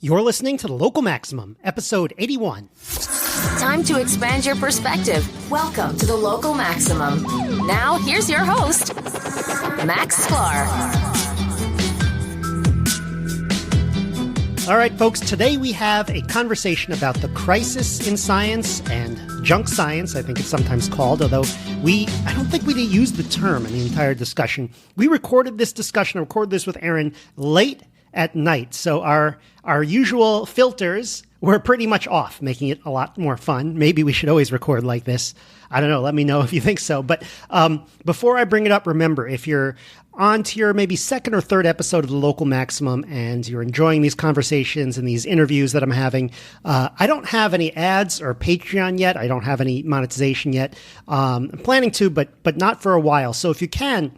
You're listening to The Local Maximum, episode 81. Time to expand your perspective. Welcome to The Local Maximum. Now, here's your host, Max Sklar. All right, folks, today we have a conversation about the crisis in science and junk science, I think it's sometimes called, although I don't think we used the term in the entire discussion. We recorded this with Aaron late at night, so our usual filters were pretty much off, making it a lot more fun. Maybe we should always record like this. I don't know. Let me know if you think so. But before I bring it up, remember, if you're on to your maybe second or third episode of The Local Maximum and you're enjoying these conversations and these interviews that I'm having, I don't have any ads or Patreon yet. I don't have any monetization yet. I'm planning to, but not for a while. So if you can,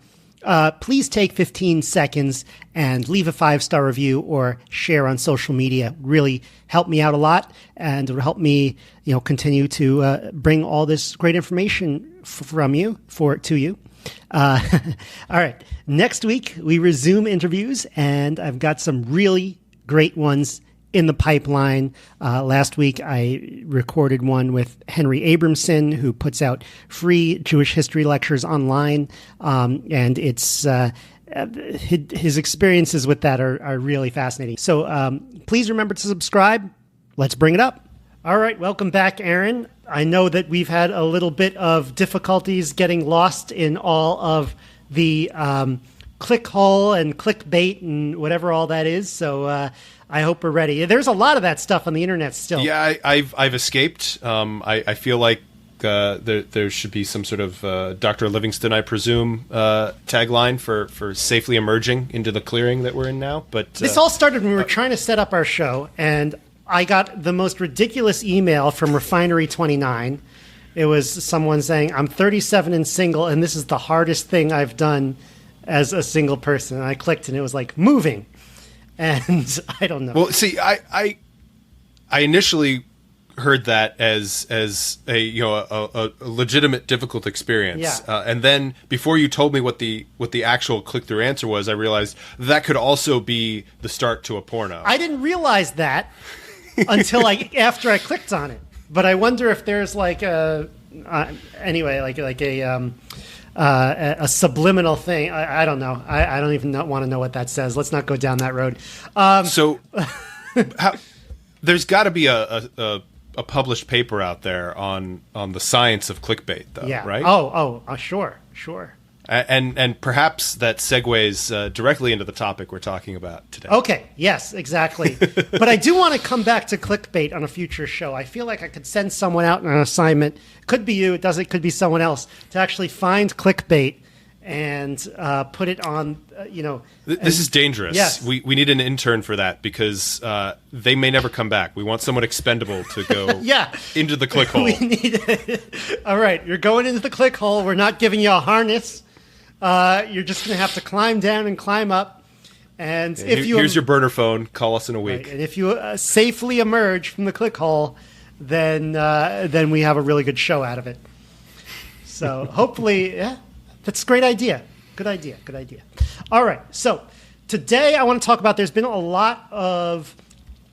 please take 15 seconds and leave a 5-star review or share on social media. Really help me out a lot, and it will help me, continue to bring all this great information from you to you. All right. Next week, we resume interviews, and I've got some really great ones in the pipeline. Last week, I recorded one with Henry Abramson, who puts out free Jewish history lectures online. And it's his experiences with that are really fascinating. So please remember to subscribe. Let's bring it up. All right. Welcome back, Aaron. I know that we've had a little bit of difficulties getting lost in all of the click hole and clickbait and whatever all that is. So I hope we're ready. There's a lot of that stuff on the internet still. Yeah, I've escaped. I feel like there should be some sort of Dr. Livingston, I presume, tagline for safely emerging into the clearing that we're in now. But this all started when we were trying to set up our show, and I got the most ridiculous email from Refinery29. It was someone saying, I'm 37 and single, and this is the hardest thing I've done as a single person. And I clicked, and it was like, moving. And I don't know. Well, see, I initially heard that as a legitimate difficult experience. Yeah. And then before you told me what the actual click-through answer was, I realized that could also be the start to a porno. I didn't realize that until after I clicked on it. But I wonder if there's like a subliminal thing. I don't know. I don't even want to know what that says. Let's not go down that road. There's got to be a published paper out there on the science of clickbait, though, yeah. Right? Sure. And perhaps that segues directly into the topic we're talking about today. Okay, yes, exactly. But I do want to come back to clickbait on a future show. I feel like I could send someone out on an assignment. Could be you, it could be someone else, to actually find clickbait and put it on, This is dangerous. Yes. We need an intern for that because they may never come back. We want someone expendable to go into the click hole. We need it. All right, you're going into the click hole. We're not giving you a harness. You're just going to have to climb down and climb up. And here's your burner phone. Call us in a week. Right, and if you safely emerge from the click hole, then we have a really good show out of it. So hopefully, that's a great idea. Good idea. All right. So today I want to talk about, there's been a lot of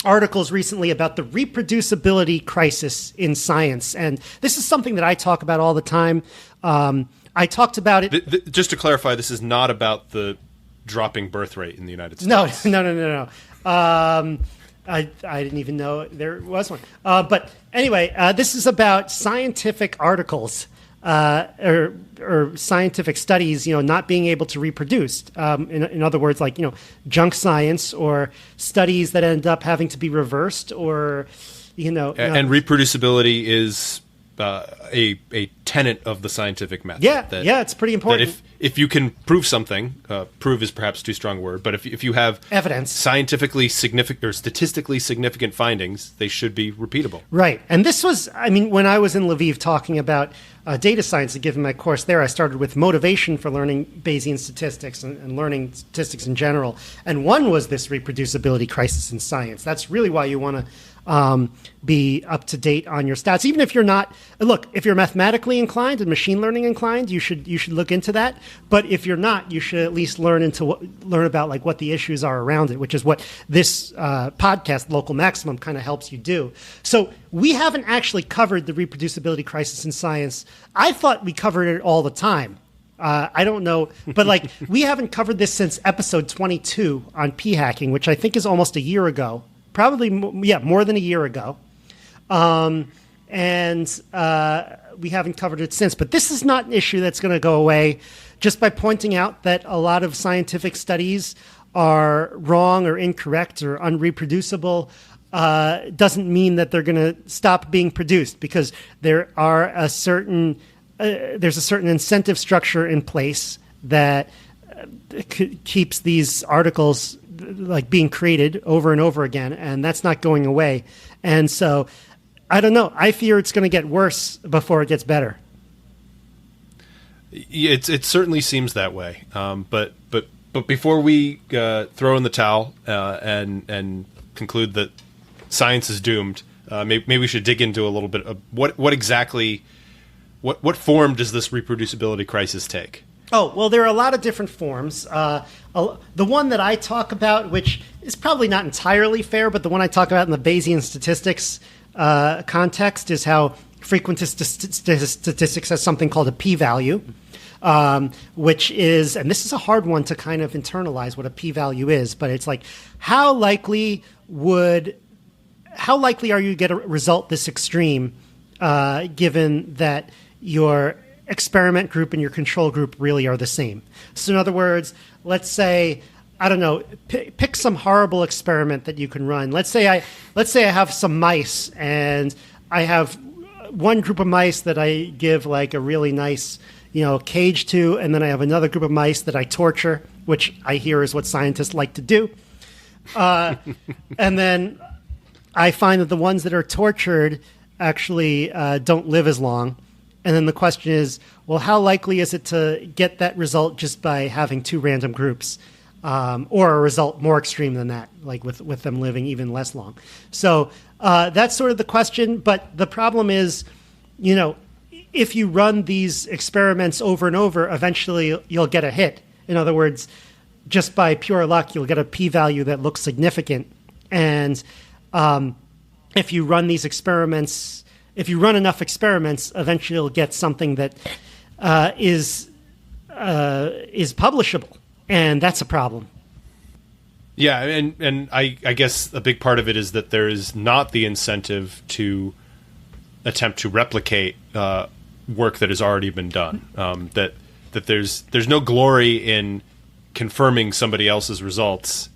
articles recently about the reproducibility crisis in science. And this is something that I talk about all the time. I talked about it. Just to clarify, this is not about the dropping birth rate in the United States. No. I didn't even know there was one. But anyway, this is about scientific articles or scientific studies, not being able to reproduce. In other words, like, junk science or studies that end up having to be reversed or, And reproducibility is a tenet of the scientific method. Yeah, it's pretty important. That if you can prove something, prove is perhaps too strong a word, but if you have evidence, scientifically significant or statistically significant findings, they should be repeatable. Right. And this was, when I was in Lviv talking about data science and given my course there, I started with motivation for learning Bayesian statistics and learning statistics in general. And one was this reproducibility crisis in science. That's really why you want to be up to date on your stats. Even if you're not, look, if you're mathematically inclined and machine learning inclined, you should look into that. But if you're not, you should at least learn about like what the issues are around it, which is what this podcast, Local Maximum, kind of helps you do. So we haven't actually covered the reproducibility crisis in science. I thought we covered it all the time. I don't know, but like we haven't covered this since episode 22 on p-hacking, which I think is almost a year ago. Probably, more than a year ago. And we haven't covered it since. But this is not an issue that's going to go away just by pointing out that a lot of scientific studies are wrong or incorrect or unreproducible. Doesn't mean that they're going to stop being produced, because there's a certain incentive structure in place that keeps these articles like being created over and over again, and that's not going away. And so I don't know. I fear it's going to get worse before it gets better. It certainly seems that way. But before we throw in the towel and conclude that science is doomed, maybe we should dig into a little bit of what exactly what form does this reproducibility crisis take? Oh, well, there are a lot of different forms. The one that I talk about, which is probably not entirely fair, but the one I talk about in the Bayesian statistics context, is how frequentist statistics has something called a p-value, which is, and this is a hard one to kind of internalize what a p-value is, but it's like how likely are you to get a result this extreme, given that your experiment group and your control group really are the same. So in other words, let's say, I don't know, pick some horrible experiment that you can run. Let's say I have some mice, and I have one group of mice that I give like a really nice, cage to, and then I have another group of mice that I torture, which I hear is what scientists like to do. And then I find that the ones that are tortured actually don't live as long. And then the question is, well, how likely is it to get that result just by having two random groups, or a result more extreme than that, like with them living even less long? So that's sort of the question. But the problem is, if you run these experiments over and over, eventually you'll get a hit. In other words, just by pure luck, you'll get a p-value that looks significant. And if you run these experiments, if you run enough experiments, eventually you'll get something that is publishable, and that's a problem. Yeah, and I guess a big part of it is that there is not the incentive to attempt to replicate work that has already been done. That there's no glory in confirming somebody else's results.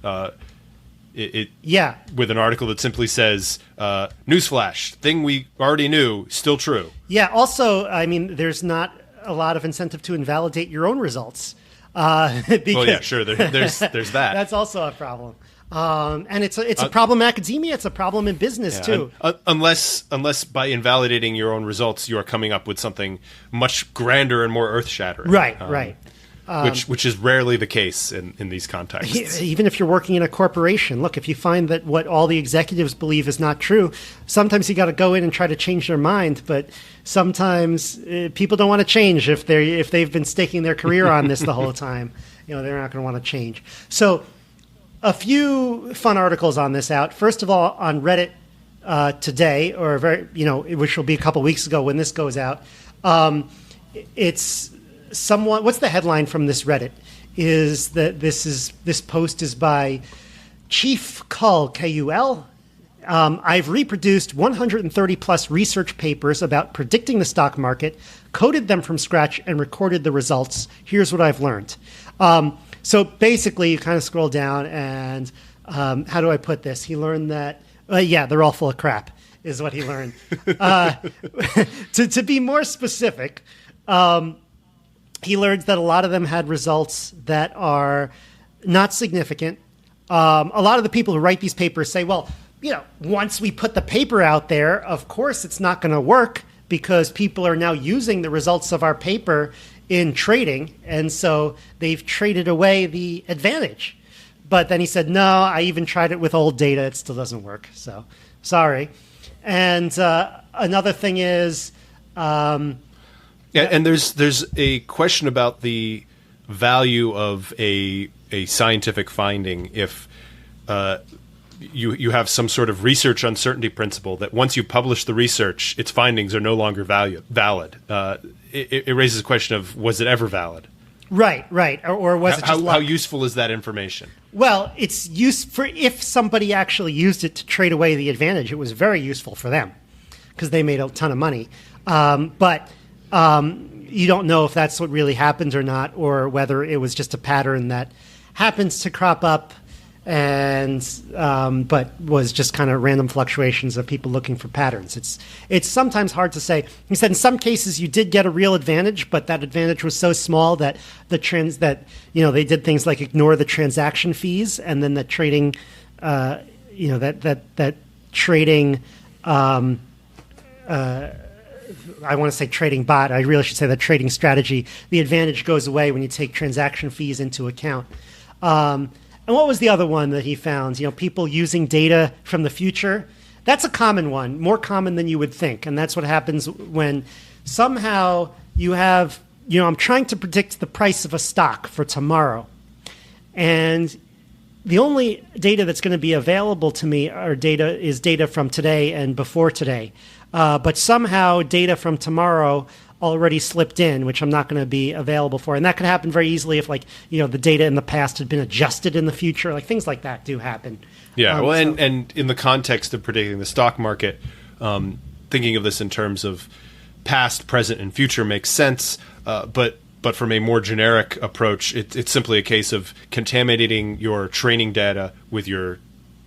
With an article that simply says, newsflash, thing we already knew, still true. Yeah, also, I mean, there's not a lot of incentive to invalidate your own results. Well, yeah, sure, there's that. That's also a problem. And it's a problem in academia, it's a problem in business, too. Unless by invalidating your own results, you are coming up with something much grander and more earth-shattering. Right. Which is rarely the case in these contexts. Even if you're working in a corporation, look, if you find that what all the executives believe is not true, sometimes you got to go in and try to change their mind. But sometimes people don't want to change if they've been staking their career on this the whole time. They're not going to want to change. So a few fun articles on this out. First of all, on Reddit today, or which will be a couple weeks ago when this goes out, it's someone. What's the headline from this Reddit? Is that this post is by Chief Kull, Kul. I've reproduced 130 plus research papers about predicting the stock market, coded them from scratch, and recorded the results. Here's what I've learned. So basically, you kind of scroll down, and how do I put this? He learned that, they're all full of crap, is what he learned. To be more specific, he learned that a lot of them had results that are not significant. A lot of the people who write these papers say, well, once we put the paper out there, of course it's not going to work because people are now using the results of our paper in trading, and so they've traded away the advantage. But then he said, no, I even tried it with old data. It still doesn't work. So sorry. And another thing is... and there's a question about the value of a scientific finding if you have some sort of research uncertainty principle that once you publish the research, its findings are no longer valid. It raises a question of, was it ever valid? Right. Or was it just how useful is that information? Well, it's for if somebody actually used it to trade away the advantage, it was very useful for them because they made a ton of money. But you don't know if that's what really happened or not, or whether it was just a pattern that happens to crop up and but was just kind of random fluctuations of people looking for patterns. It's sometimes hard to say. He said in some cases you did get a real advantage, but that advantage was so small that they did things like ignore the transaction fees, and then that trading that trading I want to say trading bot. I really should say that trading strategy. The advantage goes away when you take transaction fees into account. And what was the other one that he found? People using data from the future. That's a common one, more common than you would think. And that's what happens when somehow you have, I'm trying to predict the price of a stock for tomorrow. And the only data that's going to be available to me is data from today and before today. But somehow data from tomorrow already slipped in, which I'm not going to be available for. And that could happen very easily if, the data in the past had been adjusted in the future. Things like that do happen. Yeah, and in the context of predicting the stock market, thinking of this in terms of past, present, and future makes sense. But from a more generic approach, it's simply a case of contaminating your training data with your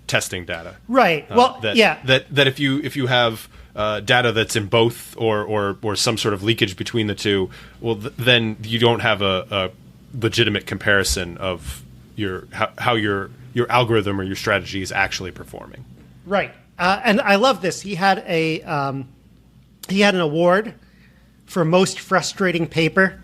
testing data. Right. That if you have data that's in both or some sort of leakage between the two, then you don't have a legitimate comparison of how your algorithm or your strategy is actually performing. Right. And I love this. He had an award for most frustrating paper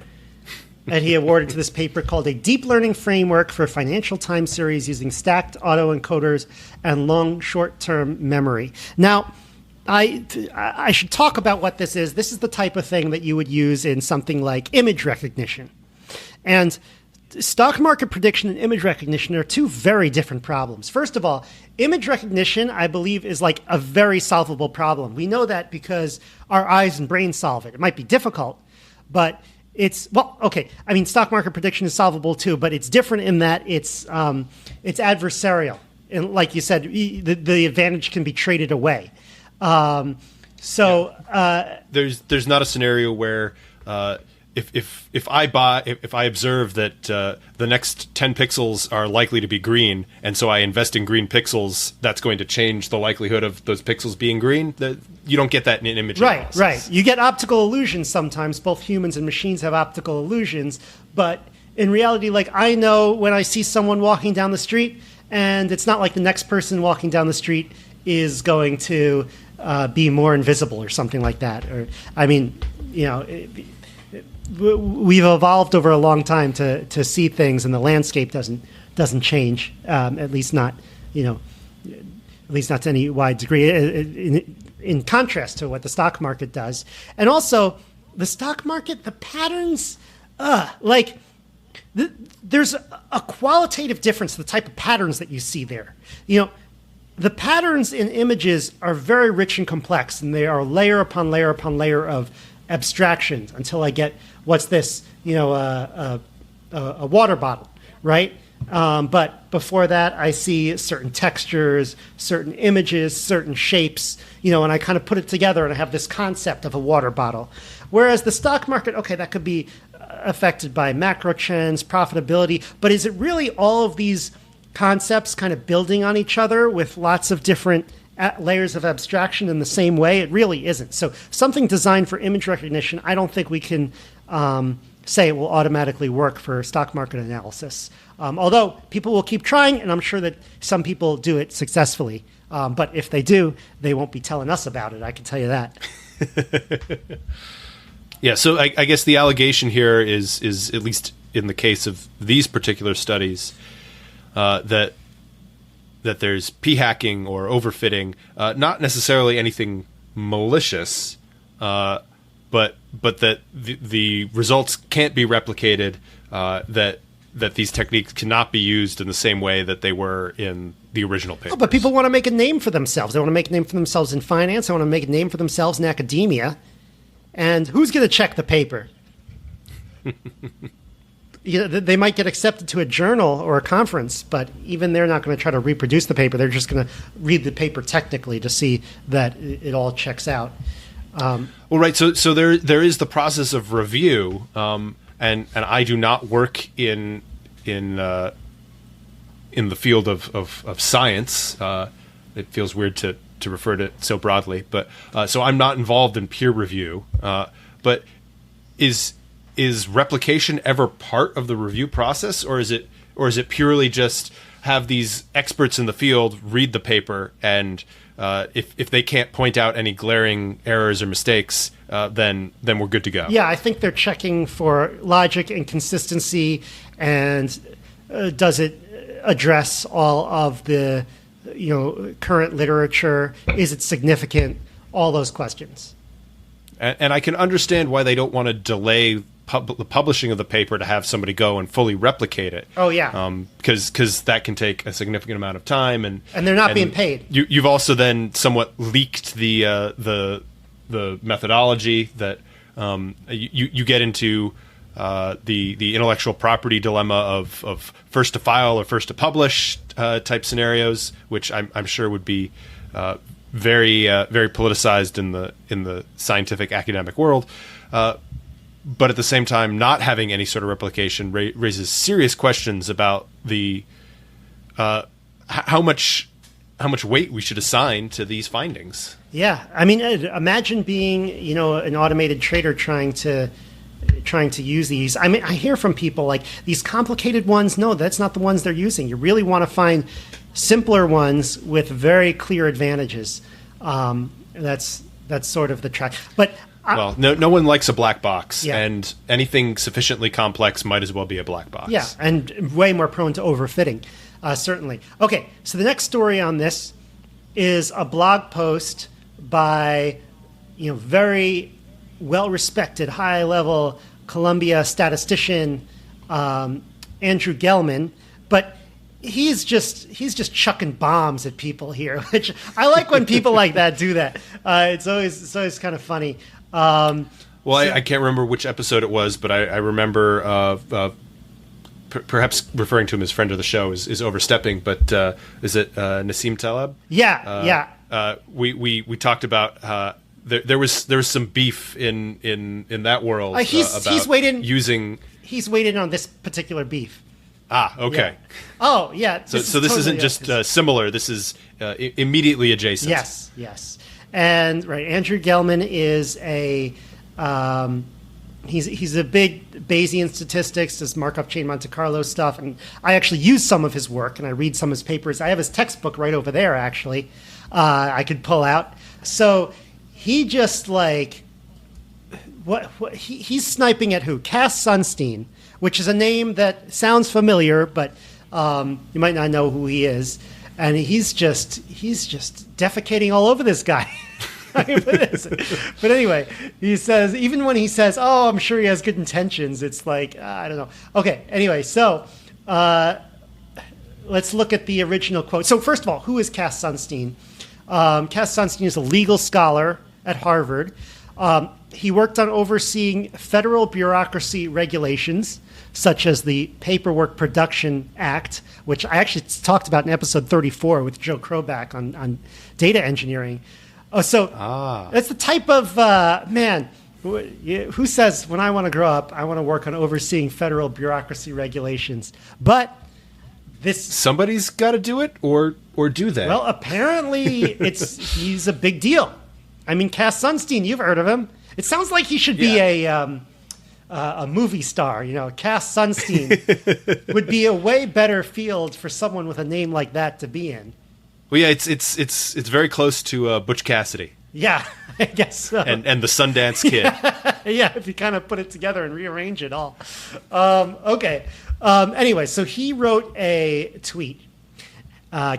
that he awarded to this paper called A Deep Learning Framework for Financial Time Series Using Stacked Autoencoders and Long Short-Term Memory. Now, I should talk about what this is. This is the type of thing that you would use in something like image recognition. And stock market prediction and image recognition are two very different problems. First of all, image recognition, I believe, is a very solvable problem. We know that because our eyes and brains solve it. It might be difficult, but stock market prediction is solvable too, but it's different in that it's adversarial. And like you said, the advantage can be traded away. There's not a scenario where if I observe that the next 10 pixels are likely to be green, and so I invest in green pixels, that's going to change the likelihood of those pixels being green. You don't get that in image analysis. Right. You get optical illusions sometimes. Both humans and machines have optical illusions, but in reality, I know when I see someone walking down the street, and it's not like the next person walking down the street is going to be more invisible or something like that. We've evolved over a long time to see things, and the landscape doesn't change, at least not to any wide degree. In contrast to what the stock market does, and also the stock market, the patterns, there's a qualitative difference. The type of patterns that you see there, the patterns in images are very rich and complex, and they are layer upon layer upon layer of abstractions until I get, what's this? A water bottle, right? But before that, I see certain textures, certain images, certain shapes, and I kind of put it together, and I have this concept of a water bottle. Whereas the stock market, okay, that could be affected by macro trends, profitability, but is it really all of these concepts kind of building on each other with lots of different layers of abstraction in the same way? It really isn't. So something designed for image recognition, I don't think we can say it will automatically work for stock market analysis. Although people will keep trying, and I'm sure that some people do it successfully. But if they do, they won't be telling us about it. I can tell you that. Yeah, so I guess the allegation here is at least in the case of these particular studies, that there's p-hacking or overfitting, not necessarily anything malicious, but that the results can't be replicated, that these techniques cannot be used in the same way that they were in the original papers. Oh, but people want to make a name for themselves. They want to make a name for themselves in finance. They want to make a name for themselves in academia. And who's going to check the paper? They might get accepted to a journal or a conference, but even they're not going to try to reproduce the paper. They're just going to read the paper technically to see that it all checks out. Well, right. So there is the process of review, and I do not work in the field of science. It feels weird to refer to it so broadly, but so I'm not involved in peer review. But is replication ever part of the review process, or is it purely just have these experts in the field read the paper, and if they can't point out any glaring errors or mistakes, then we're good to go? Yeah, I think they're checking for logic and consistency, and does it address all of the current literature? Is it significant? All those questions. And I can understand why they don't want to delay the publishing of the paper to have somebody go and fully replicate it. Oh yeah, because that can take a significant amount of time, and they're not being paid. You've also then somewhat leaked the methodology that you get into the intellectual property dilemma of first to file or first to publish type scenarios, which I'm sure would be very politicized in the scientific academic world. But at the same time, not having any sort of replication raises serious questions about the how much weight we should assign to these findings. Yeah, I mean, imagine being an automated trader trying to use these. I mean, I hear from people like these complicated ones. No, that's not the ones they're using. You really want to find simpler ones with very clear advantages. That's sort of the track. But well, no one likes a black box, yeah. And anything sufficiently complex might as well be a black box. Yeah, and way more prone to overfitting, certainly. Okay, so the next story on this is a blog post by very well-respected, high-level Columbia statistician Andrew Gelman, but he's just chucking bombs at people here, which I like when people like that do that. It's always kind of funny. I can't remember which episode it was, but I remember perhaps referring to him as friend of the show is overstepping, but is it Nassim Taleb? Yeah. We talked about there was some beef in that world he's waiting using. He's waiting on this particular beef. Ah, okay. Yeah. Oh, yeah. So this isn't just similar. This is immediately adjacent. Yes. And right, Andrew Gelman is he's a big Bayesian statistics, does Markov chain Monte Carlo stuff, and I actually use some of his work and I read some of his papers. I have his textbook right over there, actually. I could pull out. So he just he's sniping at who? Cass Sunstein, which is a name that sounds familiar, but you might not know who he is. And he's just defecating all over this guy. But anyway, he says, even when he says, "Oh, I'm sure he has good intentions," it's like, I don't know. Okay, anyway, so let's look at the original quote. So first of all, who is Cass Sunstein? Cass Sunstein is a legal scholar at Harvard. He worked on overseeing federal bureaucracy regulations, such as the Paperwork Production Act, which I actually talked about in episode 34 with Joe Kroback on data engineering. So that's the type of man who says, when I want to grow up, I want to work on overseeing federal bureaucracy regulations. But somebody's got to do it, or do they? Well, apparently he's a big deal. I mean, Cass Sunstein, you've heard of him. It sounds like he should be a movie star. Cass Sunstein would be a way better field for someone with a name like that to be in. Well, yeah, it's very close to Butch Cassidy. Yeah, I guess so. And the Sundance Kid. Yeah, if you kind of put it together and rearrange it all. Okay. Anyway, so he wrote a tweet.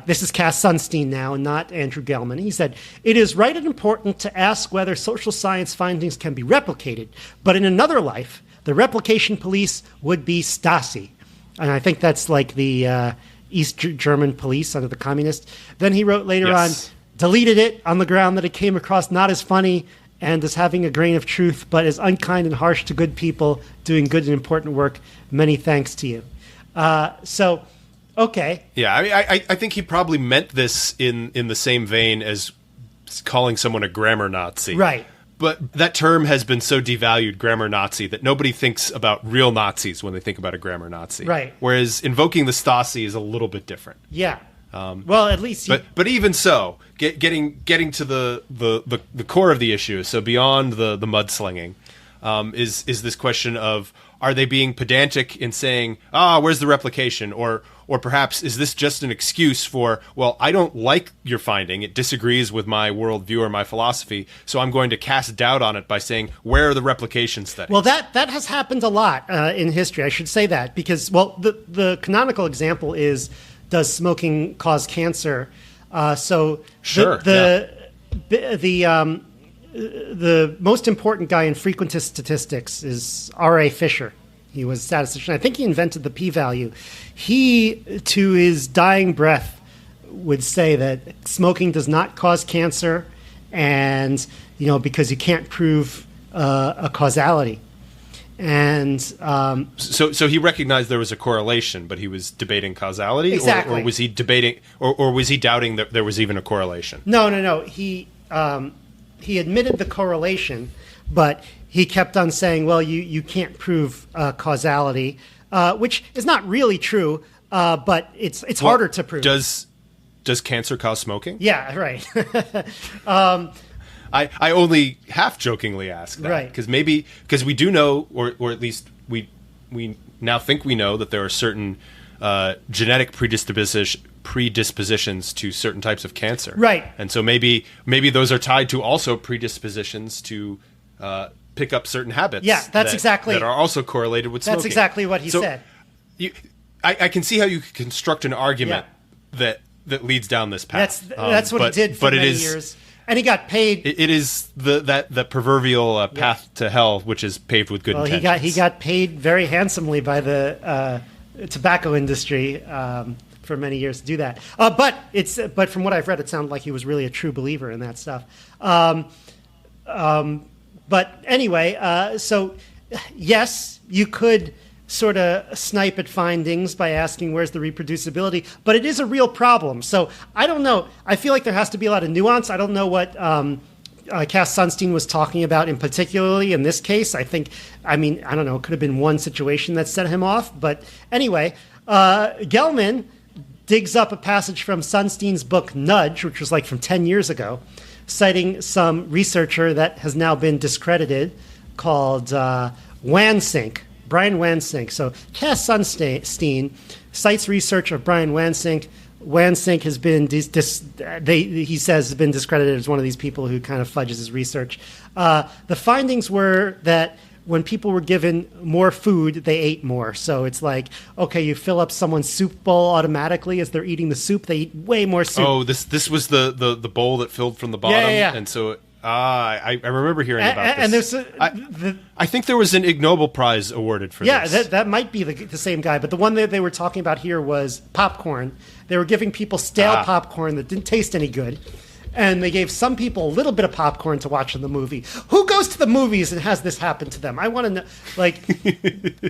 This is Cass Sunstein now, and not Andrew Gelman. He said, "It is right and important to ask whether social science findings can be replicated, but in another life, the replication police would be Stasi." And I think that's like the East German police under the communists. Then he wrote later on, deleted it on the ground that it came across not as funny and as having a grain of truth, but as unkind and harsh to good people doing good and important work. Many thanks to you. Okay. Yeah, I mean, I think he probably meant this in the same vein as calling someone a grammar Nazi. Right. But that term has been so devalued, grammar Nazi, that nobody thinks about real Nazis when they think about a grammar Nazi. Right. Whereas invoking the Stasi is a little bit different. Yeah. Well, at least. But even so, getting to the core of the issue, so beyond the mudslinging, is this question of, are they being pedantic in saying, where's the replication? Or perhaps is this just an excuse for, well, I don't like your finding. It disagrees with my worldview or my philosophy, so I'm going to cast doubt on it by saying, where are the replication studies? Well, that has happened a lot in history. I should say that because, well, the canonical example is, does smoking cause cancer? Sure. The most important guy in frequentist statistics is R.A. Fisher. He was a statistician. I think he invented the p-value. He, to his dying breath, would say that smoking does not cause cancer, and because you can't prove a causality. And so he recognized there was a correlation, but he was debating causality. Exactly. Or was he debating, or was he doubting that there was even a correlation? No. He admitted the correlation, but he kept on saying, well, you can't prove causality, which is not really true, but it's harder to prove. Does cancer cause smoking? Yeah, right. I only half jokingly ask that, right? Because we do know, or at least we now think we know that there are certain genetic predispositions to certain types of cancer, right? And so maybe those are tied to also predispositions to pick up certain habits. Yeah, that's exactly that are also correlated with smoking. That's exactly what he said. I can see how you could construct an argument that leads down this path. That's what he did for many years. And he got paid. It is that proverbial path to hell, which is paved with good intentions. Well, he got paid very handsomely by the tobacco industry for many years to do that. But from what I've read, it sounded like he was really a true believer in that stuff. But anyway, so yes, you could sort of snipe at findings by asking where's the reproducibility, but it is a real problem. So I don't know. I feel like there has to be a lot of nuance. I don't know what Cass Sunstein was talking about in particularly in this case. I don't know. It could have been one situation that set him off. But anyway, Gelman digs up a passage from Sunstein's book Nudge, which was like from 10 years ago, citing some researcher that has now been discredited called Wansink. Brian Wansink. So Cass Sunstein cites research of Brian Wansink. Wansink has been, he says, has been discredited as one of these people who kind of fudges his research. The findings were that when people were given more food, they ate more. So it's like, okay, you fill up someone's soup bowl automatically as they're eating the soup. They eat way more soup. Oh, this was the bowl that filled from the bottom? Yeah. And so... I remember hearing about this. And there's I think there was an Ig Nobel Prize awarded for this. Yeah, that might be the same guy. But the one that they were talking about here was popcorn. They were giving people stale popcorn that didn't taste any good. And they gave some people a little bit of popcorn to watch in the movie. Who goes to the movies and has this happen to them? I want to know,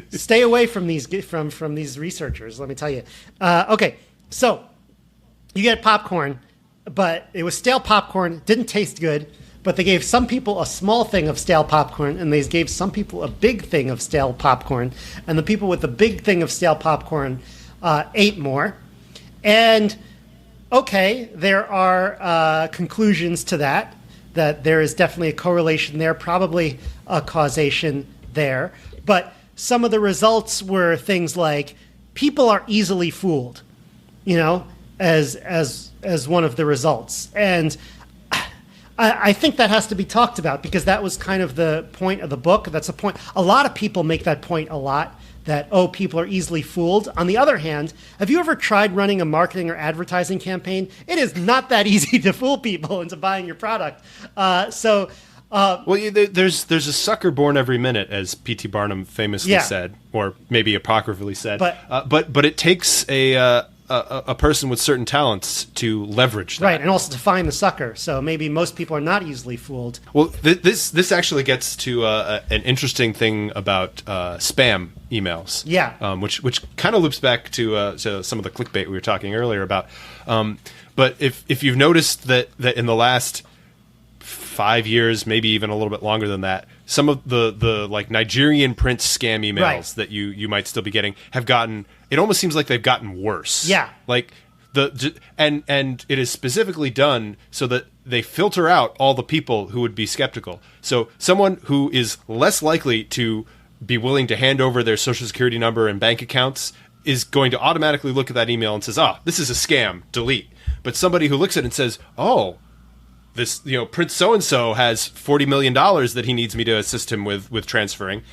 stay away from these from these researchers, let me tell you. Okay, so you get popcorn, but it was stale popcorn, didn't taste good. But they gave some people a small thing of stale popcorn, and they gave some people a big thing of stale popcorn. And the people with the big thing of stale popcorn ate more. And, okay, there are conclusions to that there is definitely a correlation there, probably a causation there. But some of the results were things like people are easily fooled, as one of the results. And I think that has to be talked about because that was kind of the point of the book. That's a point. A lot of people make that point a lot, that, oh, people are easily fooled. On the other hand, have you ever tried running a marketing or advertising campaign? It is not that easy to fool people into buying your product. There's a sucker born every minute, as P.T. Barnum famously said, or maybe apocryphally said. But it takes a person with certain talents to leverage that. Right, and also to find the sucker. So maybe most people are not easily fooled. Well, this actually gets to an interesting thing about spam emails. Yeah. Which kind of loops back to some of the clickbait we were talking earlier about. But if you've noticed that in the last 5 years, maybe even a little bit longer than that, some of the like Nigerian prince scam emails that you might still be getting have gotten. It almost seems like they've gotten worse. Yeah. Like and it is specifically done so that they filter out all the people who would be skeptical. So someone who is less likely to be willing to hand over their social security number and bank accounts is going to automatically look at that email and says, this is a scam, delete. But somebody who looks at it and says, this, Prince so-and-so has $40 million that he needs me to assist him with transferring.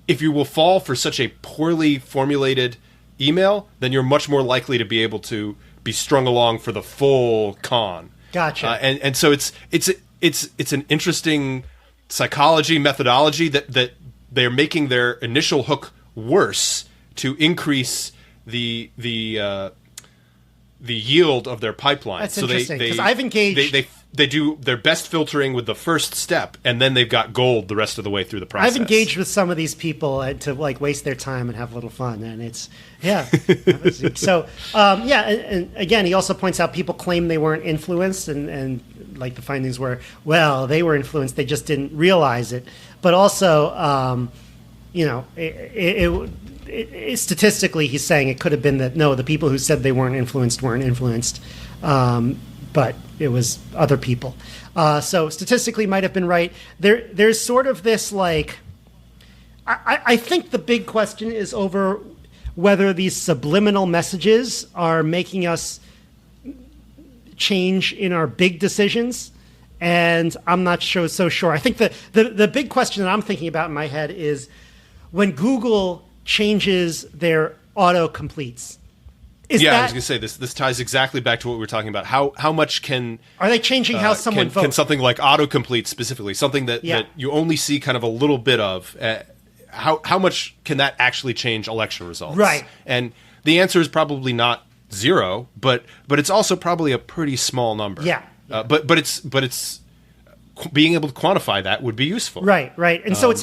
If you will fall for such a poorly formulated email, then you're much more likely to be able to be strung along for the full con. Gotcha. And so it's an interesting psychology methodology that they're making their initial hook worse to increase the yield of their pipeline. That's interesting, because I've engaged... They do their best filtering with the first step, and then they've got gold the rest of the way through the process. I've engaged with some of these people to like waste their time and have a little fun, and it's So and again, he also points out people claim they weren't influenced, and like the findings were, well, they were influenced, they just didn't realize it. But also, statistically, he's saying it could have been that no, the people who said they weren't influenced, but it was other people. So statistically might have been right. There's sort of this like, I think the big question is over whether these subliminal messages are making us change in our big decisions. And I'm not so sure. I think the big question that I'm thinking about in my head is when Google changes their auto-completes. I was going to say this ties exactly back to what we were talking about. How much are they changing how someone votes? Can something like autocomplete specifically, something that you only see kind of a little bit of, how much can that actually change election results? Right. And the answer is probably not zero, but it's also probably a pretty small number. Yeah. But it's being able to quantify that would be useful. Right. And so it's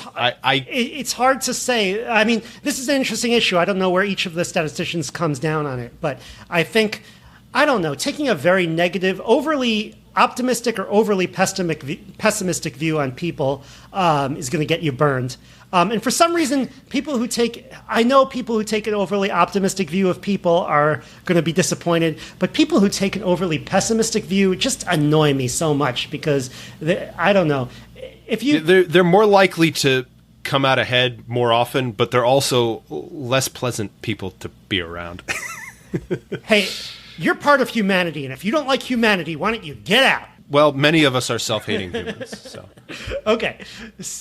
hard to say. I mean, this is an interesting issue. I don't know where each of the statisticians comes down on it, but I think, I don't know, taking a very negative, overly optimistic or overly pessimistic view on people is going to get you burned. And for some reason, I know people who take an overly optimistic view of people are going to be disappointed, but people who take an overly pessimistic view just annoy me so much because I don't know. They're more likely to come out ahead more often, but they're also less pleasant people to be around. Hey, you're part of humanity, and if you don't like humanity, why don't you get out? Well, many of us are self-hating humans. So. Okay.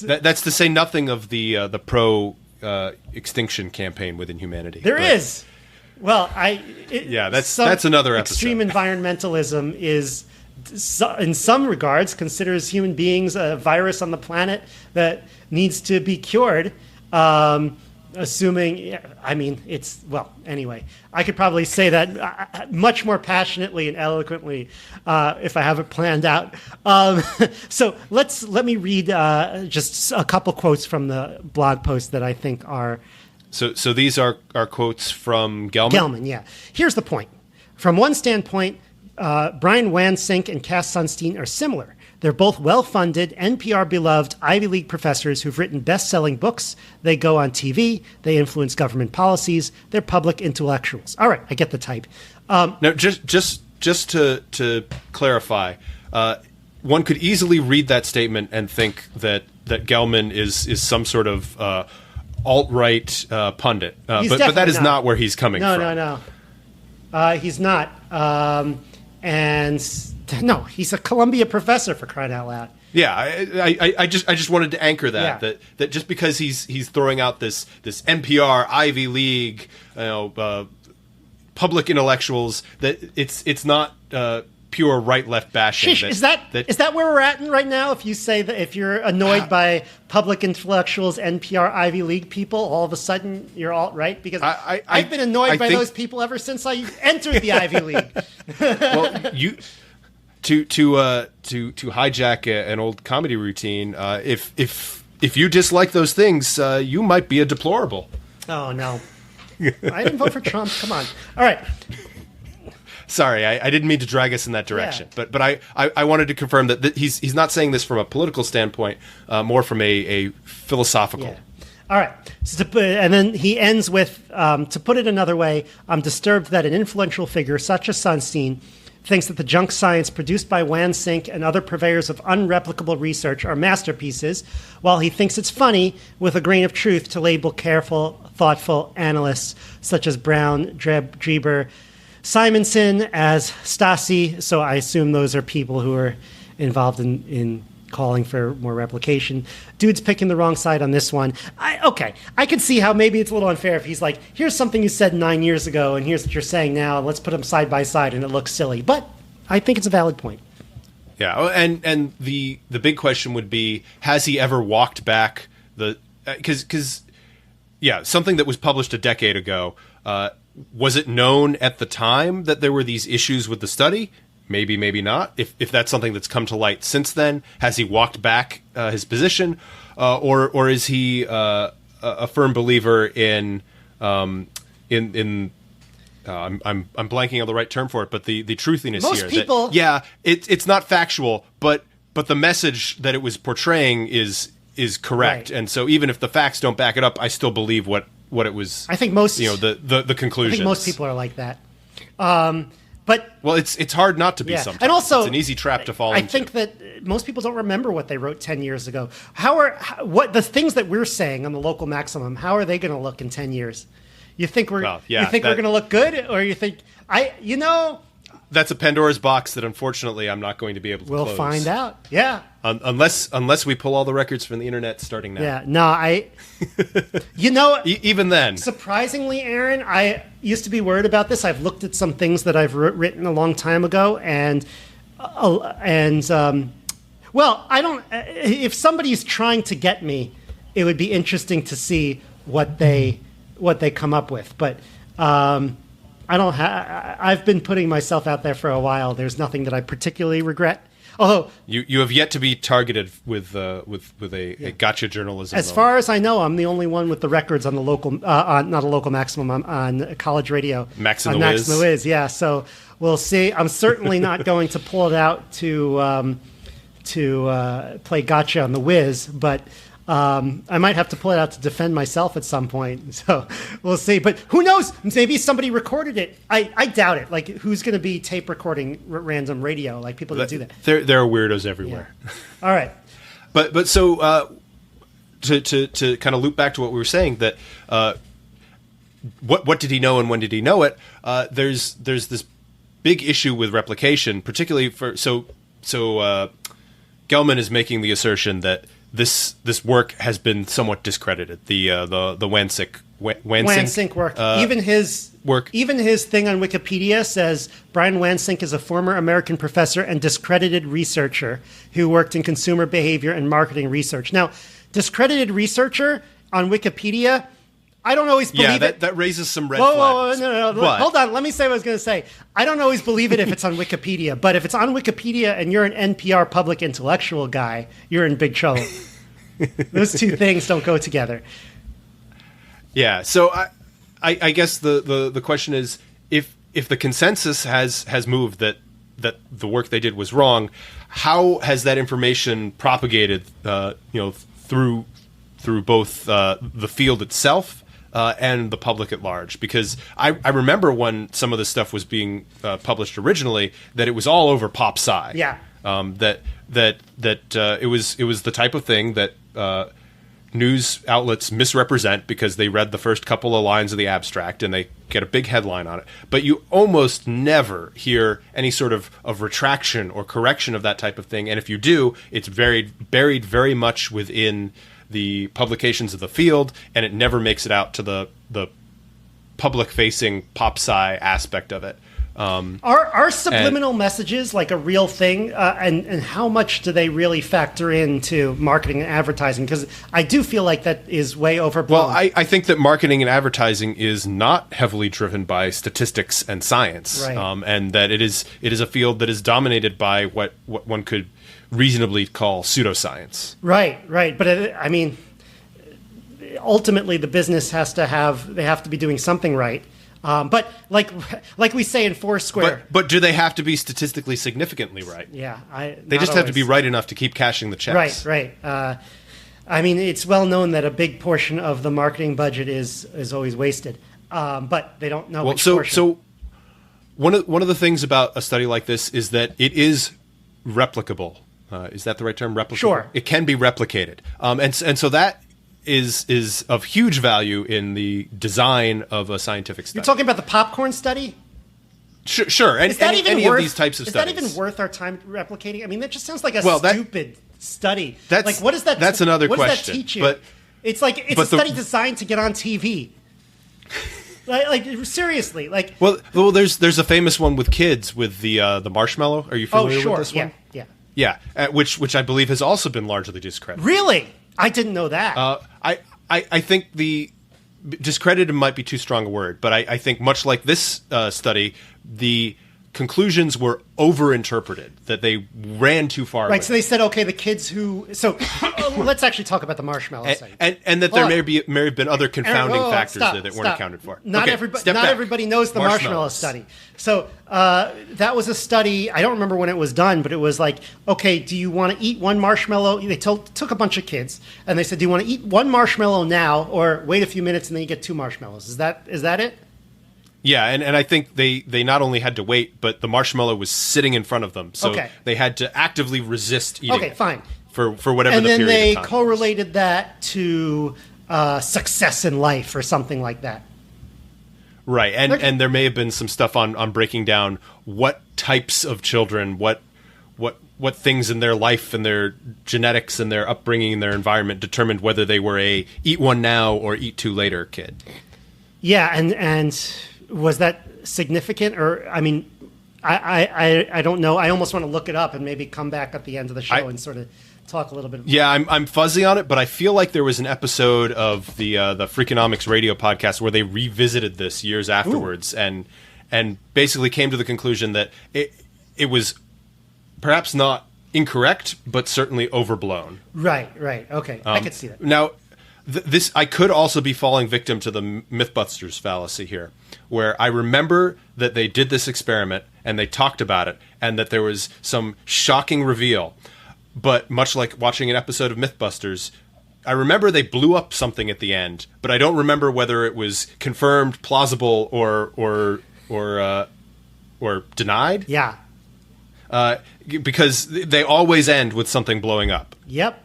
That's to say nothing of the pro-extinction campaign within humanity. There is. Well, that's another episode. Extreme environmentalism is, in some regards, considers human beings a virus on the planet that needs to be cured. Assuming, anyway, I could probably say that much more passionately and eloquently if I have it planned out. So let me read just a couple quotes from the blog post that I think are... So these are quotes from Gelman? Gelman, yeah. Here's the point. From one standpoint, Brian Wansink and Cass Sunstein are similar. They're both well-funded, NPR-beloved Ivy League professors who've written best-selling books. They go on TV. They influence government policies. They're public intellectuals. All right, I get the type. Now, just to clarify, one could easily read that statement and think that Gelman is some sort of alt-right pundit, but that is not where he's coming from. No. He's not. And No, he's a Columbia professor, for crying out loud. Yeah, I just wanted to anchor that Yeah. that just because he's throwing out this NPR Ivy League, public intellectuals, that it's not pure right-left bashing. Shish, is that where we're at right now? If you say that, if you're annoyed by public intellectuals, NPR, Ivy League people, all of a sudden you're alt-right? Because I've been annoyed by those people ever since I entered the Ivy League. Well, you to hijack an old comedy routine. If you dislike those things, you might be a deplorable. Oh no, I didn't vote for Trump. Come on. All right. Sorry, I didn't mean to drag us in that direction, Yeah. but I wanted to confirm that he's not saying this from a political standpoint, more from a philosophical. Yeah. All right. So and then he ends with, to put it another way, I'm disturbed that an influential figure such as Sunstein thinks that the junk science produced by Wansink and other purveyors of unreplicable research are masterpieces, while he thinks it's funny, with a grain of truth, to label careful, thoughtful analysts such as Brown, Dreber, Simonson as Stasi. So I assume those are people who are involved in calling for more replication. Dude's picking the wrong side on this one. I could see how maybe it's a little unfair if he's like, here's something you said 9 years ago, and here's what you're saying now. Let's put them side by side, and it looks silly. But I think it's a valid point. Yeah, and the big question would be, has he ever walked back because something that was published a decade ago, was it known at the time that there were these issues with the study? Maybe, maybe not. If that's something that's come to light since then, has he walked back his position, or is he a firm believer in I'm blanking on the right term for it, but the truthiness Most here. people, It's not factual, but the message that it was portraying is correct, right. And so even if the facts don't back it up, I still believe what it was. I think most, the conclusions. I think most people are like that. But it's hard not to be sometimes. And also, it's an easy trap to fall into. I think that most people don't remember what they wrote 10 years ago. What the things that we're saying on the local maximum, how are they going to look in 10 years? You think we're we're going to look good, or you think that's a Pandora's box that unfortunately I'm not going to be able to close. We'll find out. Yeah. Unless we pull all the records from the internet starting now. Yeah. No, even then. Surprisingly, Aaron, I used to be worried about this. I've looked at some things that I've written a long time ago, and I don't. If somebody's trying to get me, it would be interesting to see what they come up with. But I've been putting myself out there for a while. There's nothing that I particularly regret. Although you have yet to be targeted with a gotcha journalism. As far as I know, I'm the only one with the records on the local, not a local maximum, on college radio. Max and on the Max Wiz. and the Wiz, yeah. So we'll see. I'm certainly not going to pull it out to play gotcha on the Wiz, but I might have to pull it out to defend myself at some point. So we'll see. But who knows? Maybe somebody recorded it. I doubt it. Like, who's going to be tape recording random radio? Like, people don't do that. There are weirdos everywhere. Yeah. All right. But so to kind of loop back to what we were saying, that what did he know and when did he know it? There's this big issue with replication, particularly for Gelman is making the assertion that this work has been somewhat discredited. The Wansink work. Even his thing on Wikipedia says Brian Wansink is a former American professor and discredited researcher who worked in consumer behavior and marketing research. Now, discredited researcher on Wikipedia, I don't always believe it. That raises some red flags. No. What? Hold on. Let me say what I was going to say. I don't always believe it if it's on Wikipedia, but if it's on Wikipedia and you're an NPR public intellectual guy, you're in big trouble. Those two things don't go together. Yeah. So I guess the question is, if the consensus has moved that the work they did was wrong, how has that information propagated through both the field itself and the public at large? Because I remember when some of this stuff was being published originally, that it was all over pop sci. Yeah. That it was the type of thing that news outlets misrepresent because they read the first couple of lines of the abstract and they get a big headline on it. But you almost never hear any sort of retraction or correction of that type of thing. And if you do, it's buried very much within the publications of the field, and it never makes it out to the public-facing pop-sci aspect of it. Are subliminal messages like a real thing, and how much do they really factor into marketing and advertising? Because I do feel like that is way overblown. Well, I think that marketing and advertising is not heavily driven by statistics and science, right. And that it is a field that is dominated by what one could reasonably call pseudoscience. Right. But I mean, ultimately, the business have to be doing something right. But like we say in Foursquare. But do they have to be statistically significantly right? Yeah, they just have to be right enough to keep cashing the checks. Right. I mean, it's well known that a big portion of the marketing budget is always wasted. But they don't know which portion. So one of the things about a study like this is that it is replicable. Is that the right term? Replicable? Sure. It can be replicated. And so that is of huge value in the design of a scientific study. You're talking about the popcorn study? Sure. And any of these types of studies. Is that even worth our time replicating? I mean, that just sounds like a stupid study. Like, what is that? That's another question. What does that teach you? But it's a study designed to get on TV. like seriously, like. Well, there's a famous one with kids with the marshmallow. Are you familiar with this one? Yeah. Which I believe has also been largely discredited. Really? I didn't know that. I think the discredited might be too strong a word, but I think much like this study, the conclusions were overinterpreted, that they ran too far. Right, so they said, okay, the kids who... So let's actually talk about the marshmallow study. And that there may have been other confounding factors there that weren't accounted for. Not everybody knows the marshmallow study. So that was a study, I don't remember when it was done, but it was like, okay, do you want to eat one marshmallow? They took a bunch of kids, and they said, do you want to eat one marshmallow now, or wait a few minutes and then you get two marshmallows? Is that it? Yeah, and I think they not only had to wait, but the marshmallow was sitting in front of them, so they had to actively resist eating. Okay, fine. For whatever the period of time. And then they correlated that to success in life or something like that. Right, and there may have been some stuff on breaking down what types of children, what things in their life and their genetics and their upbringing and their environment determined whether they were a eat one now or eat two later kid. Yeah, and was that significant? Or, I mean, I don't know. I almost want to look it up and maybe come back at the end of the show and sort of talk a little bit. Yeah, I'm fuzzy on it, but I feel like there was an episode of the Freakonomics radio podcast where they revisited this years afterwards and basically came to the conclusion that it was perhaps not incorrect, but certainly overblown. Right. Okay, I could see that. Now, this I could also be falling victim to the Mythbusters fallacy here, where I remember that they did this experiment and they talked about it and that there was some shocking reveal. But much like watching an episode of Mythbusters, I remember they blew up something at the end, but I don't remember whether it was confirmed, plausible, or denied. Yeah. Because they always end with something blowing up. Yep.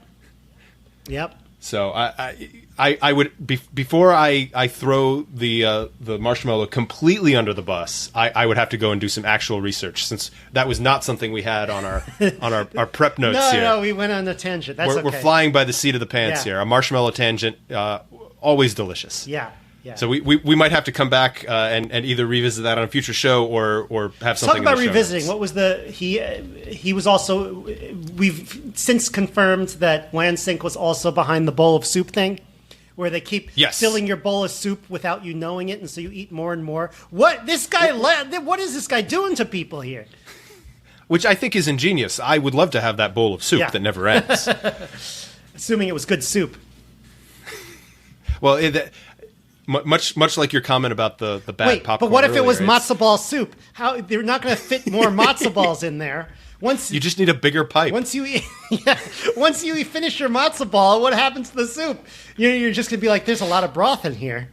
So I would before I throw the marshmallow completely under the bus, I would have to go and do some actual research, since that was not something we had on our prep notes here. No, we went on a tangent. That's okay. We're flying by the seat of the pants here. A marshmallow tangent, always delicious. Yeah. So we might have to come back and either revisit that on a future show or have something. Talk about revisiting. What was he was also, we've since confirmed that Lansink was also behind the bowl of soup thing, where they keep filling your bowl of soup without you knowing it, and so you eat more and more. What is this guy doing to people here? Which I think is ingenious. I would love to have that bowl of soup that never ends. Assuming it was good soup. Well, much like your comment about the bad popcorn. But what if earlier, it was matzo ball soup? How they're not going to fit more matzo balls in there? You just need a bigger pipe. Once you finish your matzo ball, what happens to the soup? You're just going to be like, there's a lot of broth in here.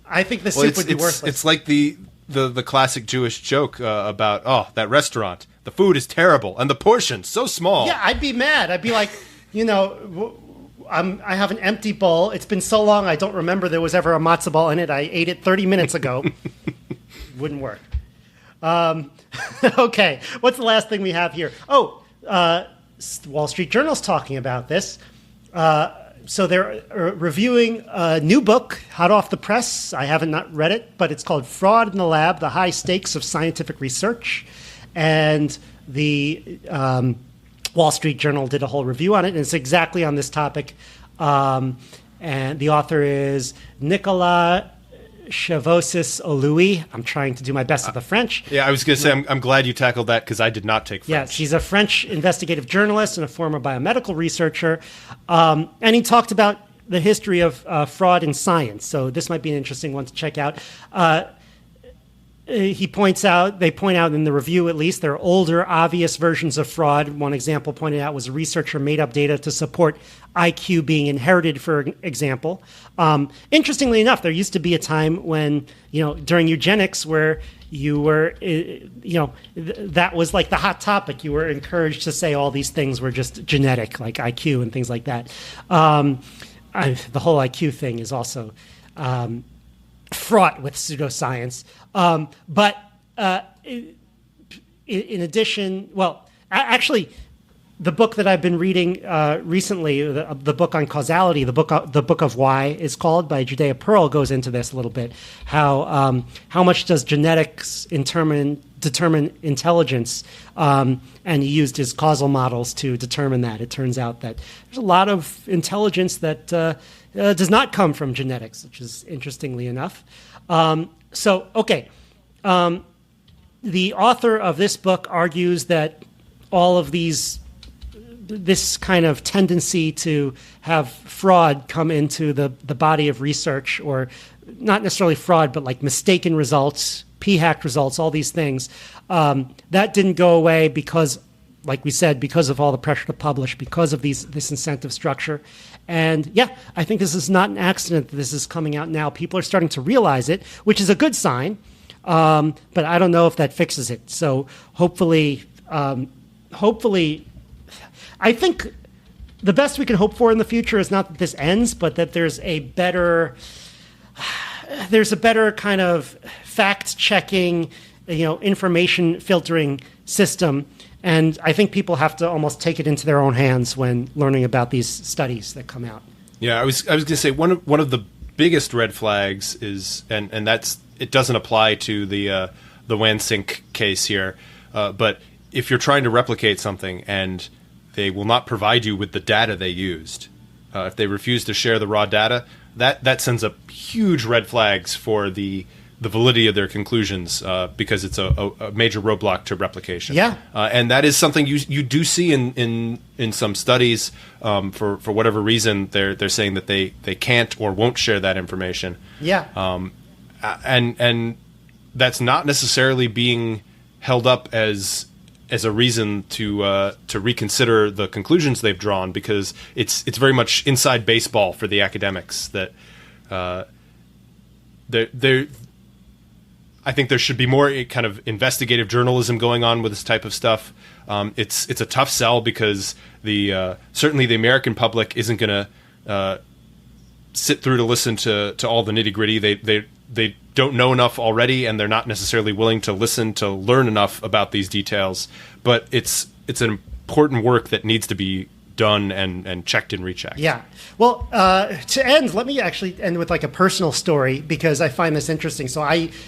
I think the soup would be worthless. It's like the classic Jewish joke about that restaurant. The food is terrible and the portion so small. Yeah, I'd be mad. I'd be like, I have an empty bowl. It's been so long I don't remember there was ever a matzo ball in it. I ate it 30 minutes ago. Wouldn't work. Okay, what's the last thing we have here? Wall Street Journal's talking about this. So they're reviewing a new book, hot off the press. I haven't not read it, but it's called Fraud in the Lab, The High Stakes of Scientific Research. And the Wall Street Journal did a whole review on it, and it's exactly on this topic. And the author is Nicolas Chavosis-Oloui. I'm trying to do my best at the French. Yeah, I was going to say, I'm glad you tackled that because I did not take French. Yeah, she's a French investigative journalist and a former biomedical researcher. And he talked about the history of fraud in science. So this might be an interesting one to check out. They point out in the review at least, there are older, obvious versions of fraud. One example pointed out was a researcher made up data to support IQ being inherited, for example. Interestingly enough, there used to be a time when, during eugenics where you were, that was like the hot topic. You were encouraged to say all these things were just genetic, like IQ and things like that. The whole IQ thing is also fraught with pseudoscience. But in addition, actually, the book that I've been reading recently, the book on causality, the book of Why is called, by Judea Pearl, goes into this a little bit. How much does genetics determine intelligence? And he used his causal models to determine that. It turns out that there's a lot of intelligence that does not come from genetics, which is interestingly enough. The author of this book argues that all of this kind of tendency to have fraud come into the body of research, or not necessarily fraud, but like mistaken results, p-hacked results, all these things, that didn't go away because, like we said, because of all the pressure to publish, because of this incentive structure. And yeah, I think this is not an accident that this is coming out now. People are starting to realize it, which is a good sign. But I don't know if that fixes it. So hopefully, I think the best we can hope for in the future is not that this ends, but that there's a better kind of fact-checking, information filtering system. And I think people have to almost take it into their own hands when learning about these studies that come out. Yeah, I was going to say one of the biggest red flags is, and that's, it doesn't apply to the Wansink case here, but if you're trying to replicate something and they will not provide you with the data they used, if they refuse to share the raw data, that sends up huge red flags for the validity of their conclusions, because it's a major roadblock to replication. Yeah, and that is something you do see in some studies. For whatever reason, they're saying that they can't or won't share that information. Yeah, and that's not necessarily being held up as a reason to reconsider the conclusions they've drawn, because it's very much inside baseball for the academics that they're I think there should be more kind of investigative journalism going on with this type of stuff. It's a tough sell because certainly the American public isn't going to sit through to listen to all the nitty gritty. They don't know enough already, and they're not necessarily willing to listen to learn enough about these details. But it's an important work that needs to be done and checked and rechecked. Yeah. Well, to end, let me actually end with like a personal story, because I find this interesting. So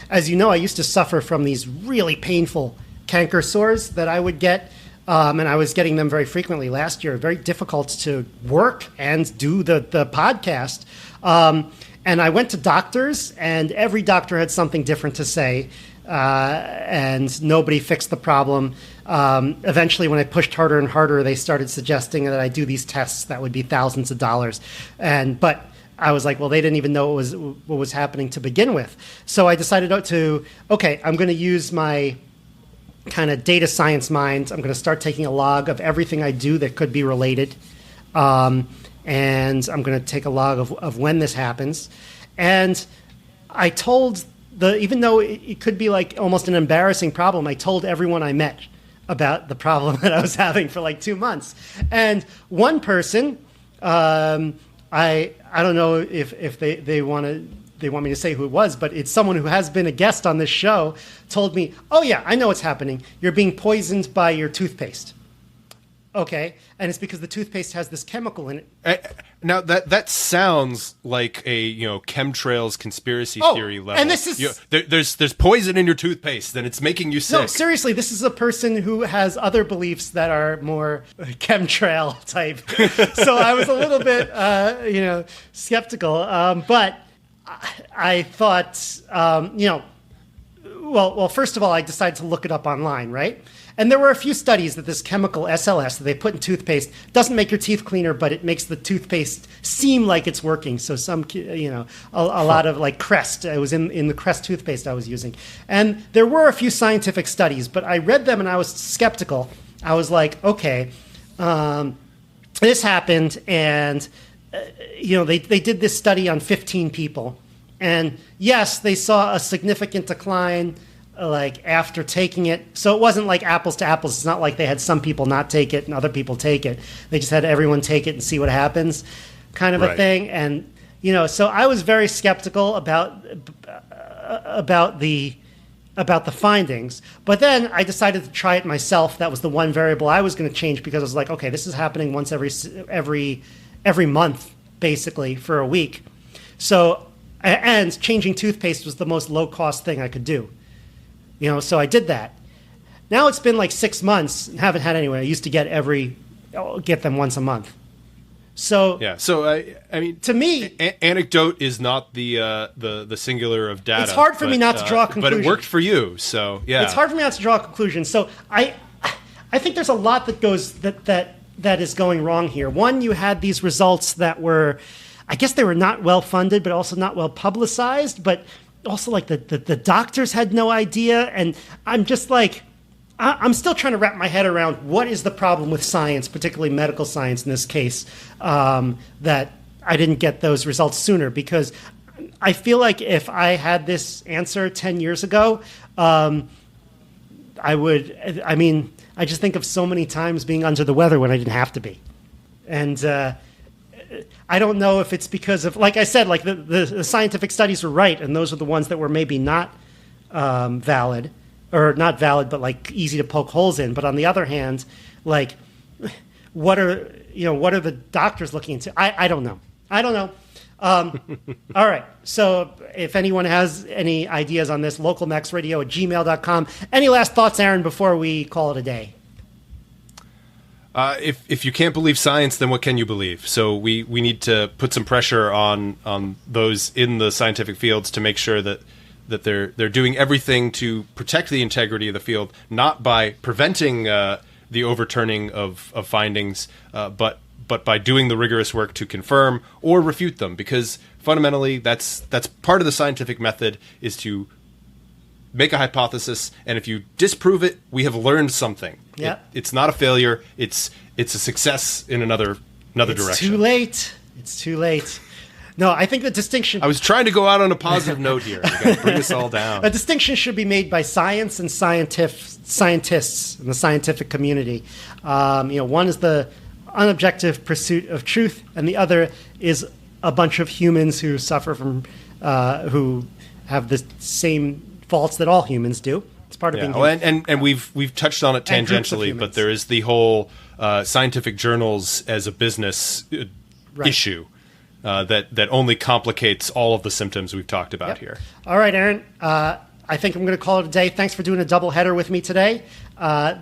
as you know, I used to suffer from these really painful canker sores that I would get, and I was getting them very frequently last year. Very difficult to work and do the podcast. And I went to doctors, and every doctor had something different to say, and nobody fixed the problem. Eventually, when I pushed harder and harder, they started suggesting that I do these tests that would be thousands of dollars. But I was like, well, they didn't even know what was happening to begin with. So I decided I'm going to use my kind of data science mind. I'm going to start taking a log of everything I do that could be related. And I'm going to take a log of when this happens. And I told even though it could be like almost an embarrassing problem, I told everyone I met about the problem that I was having for like 2 months. And one person I don't know if they want me to say who it was, but it's someone who has been a guest on this show, told me, oh yeah, I know what's happening. You're being poisoned by your toothpaste. Okay, and it's because the toothpaste has this chemical in it. Now that sounds like a chemtrails conspiracy theory level. And this is there's poison in your toothpaste, and it's making you sick. No, seriously, this is a person who has other beliefs that are more chemtrail type. So I was a little bit skeptical, but I thought well, first of all, I decided to look it up online, right? And there were a few studies that this chemical SLS that they put in toothpaste doesn't make your teeth cleaner, but it makes the toothpaste seem like it's working. So a lot of like Crest, it was in the Crest toothpaste I was using. And there were a few scientific studies, but I read them and I was skeptical. I was like, okay, this happened, and they did this study on 15 people. And yes, they saw a significant decline like after taking it. So it wasn't like apples to apples. It's not like they had some people not take it and other people take it. They just had everyone take it and see what happens, kind of a thing. And so I was very skeptical about the findings. But then I decided to try it myself. That was the one variable I was going to change, because I was like, okay, this is happening once every month, basically, for a week. So, and changing toothpaste was the most low-cost thing I could do. So I did that. Now it's been like 6 months and haven't had anyone. I used to get them once a month. So yeah. So I mean, to me, anecdote is not the singular of data. It's hard for me not to draw a conclusion. But it worked for you. So yeah, it's hard for me not to draw a conclusion. So I think there's a lot that is going wrong here. One, you had these results that were, I guess they were not well funded, but also not well publicized, but also like the doctors had no idea. And I'm just like, I'm still trying to wrap my head around what is the problem with science, particularly medical science in this case, that I didn't get those results sooner. Because I feel like if I had this answer 10 years ago, I just think of so many times being under the weather when I didn't have to be. And I don't know if it's because of, like I said, like the scientific studies were right, and those are the ones that were maybe not valid, or not valid, but like easy to poke holes in. But on the other hand, like what are the doctors looking into? I don't know. All right. So if anyone has any ideas on this, localmaxradio@gmail.com. Any last thoughts, Aaron, before we call it a day? If you can't believe science, then what can you believe? So we need to put some pressure on those in the scientific fields to make sure that they're doing everything to protect the integrity of the field, not by preventing the overturning of findings, but by doing the rigorous work to confirm or refute them. Because fundamentally, that's part of the scientific method, is to make a hypothesis, and if you disprove it, we have learned something. Yeah. It's not a failure. It's a success in another direction. It's too late. No, I think the distinction... I was trying to go out on a positive note here. You got to bring us all down. A distinction should be made by science and scientists in the scientific community. One is the unobjective pursuit of truth, and the other is a bunch of humans who suffer from... who have the same faults that all humans do. It's part of being human. And we've touched on it tangentially, but there is the whole scientific journals as a business issue that only complicates all of the symptoms we've talked about here. All right, Aaron. I think I'm going to call it a day. Thanks for doing a double header with me today.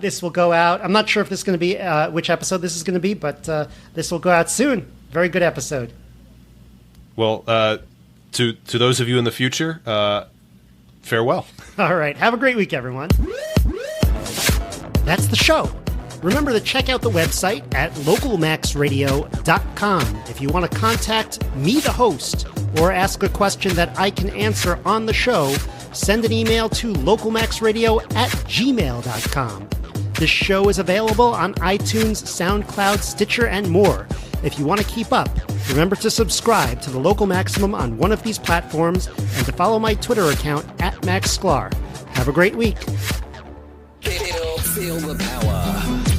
This will go out. I'm not sure if this is going to be which episode this is going to be, but this will go out soon. Very good episode. Well, to those of you in the future, farewell. All right. Have a great week, everyone. That's the show. Remember to check out the website at localmaxradio.com. If you want to contact me, the host, or ask a question that I can answer on the show, send an email to localmaxradio@gmail.com. This show is available on iTunes, SoundCloud, Stitcher, and more. If you want to keep up, remember to subscribe to the Local Maximum on one of these platforms and to follow my Twitter account @MaxSklar. Have a great week. Feel the power.